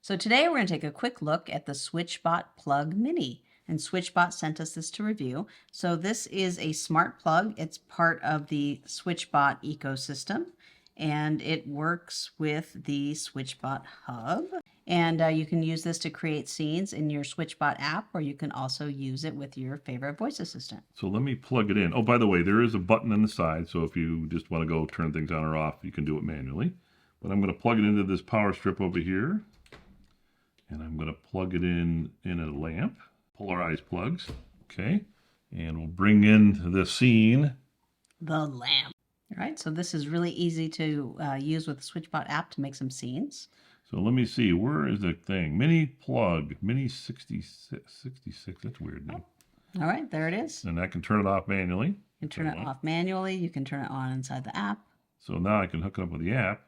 So today we're going to take a quick look at the SwitchBot Plug Mini. And SwitchBot sent us this to review. So this is a smart plug. It's part of the SwitchBot ecosystem. And it works with the SwitchBot Hub. And you can use this to create scenes in your SwitchBot app, or you can also use it with your favorite voice assistant. So let me plug it in. Oh, by the way, there is a button on the side. So if you just want to go turn things on or off, you can do it manually. But I'm going to plug it into this power strip over here. And I'm going to plug it in a lamp, polarized plugs. Okay. And we'll bring in the scene. The lamp. All right. So this is really easy to use with the SwitchBot app to make some scenes. So let me see. Where is the thing? Mini plug. Mini 66. That's a weird name. All right. There it is. And I can turn it off manually. You can turn it off manually. You can turn it on inside the app. So now I can hook it up with the app.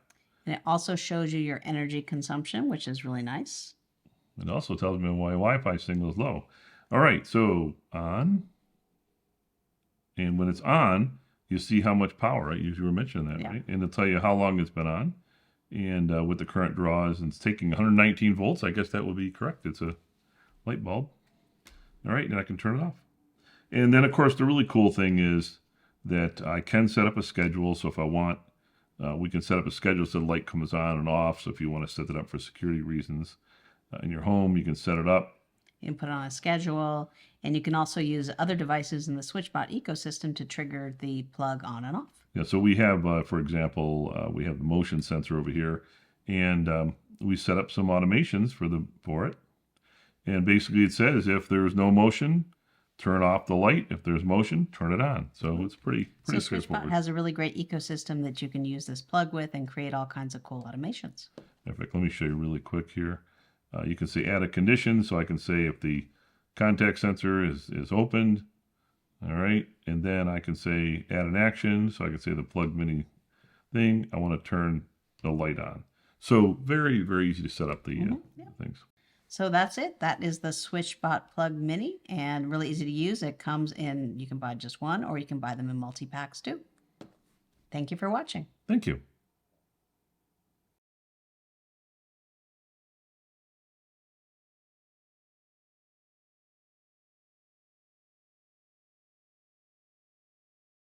And it also shows you your energy consumption, which is really nice. It also tells me my Wi-Fi signal is low. All right, so on. And when it's on, you see how much power, right? You were mentioning that, right? And it'll tell you how long it's been on. And what the current draw is. And it's taking 119 volts. I guess that would be correct. It's a light bulb. All right, and I can turn it off. And then, of course, the really cool thing is that I can set up a schedule. So if I want, we can set up a schedule so the light comes on and off. So if you want to set it up for security reasons in your home, you can set it up. You can put it on a schedule, and you can also use other devices in the SwitchBot ecosystem to trigger the plug on and off. Yeah, so we have, for example, we have the motion sensor over here, and we set up some automations for it. And basically it says if there's no motion, turn off the light. If there's motion, turn it on. So it's pretty straightforward. SwitchBot has a really great ecosystem that you can use this plug with and create all kinds of cool automations. In fact, let me show you really quick here. You can say add a condition, so I can say if the contact sensor is opened, all right, and then I can say add an action, so I can say the plug mini thing, I want to turn the light on. So very, very easy to set up the things. So that's it. That is the SwitchBot Plug Mini, and really easy to use. It comes in, you can buy just one, or you can buy them in multi-packs too. Thank you for watching. Thank you.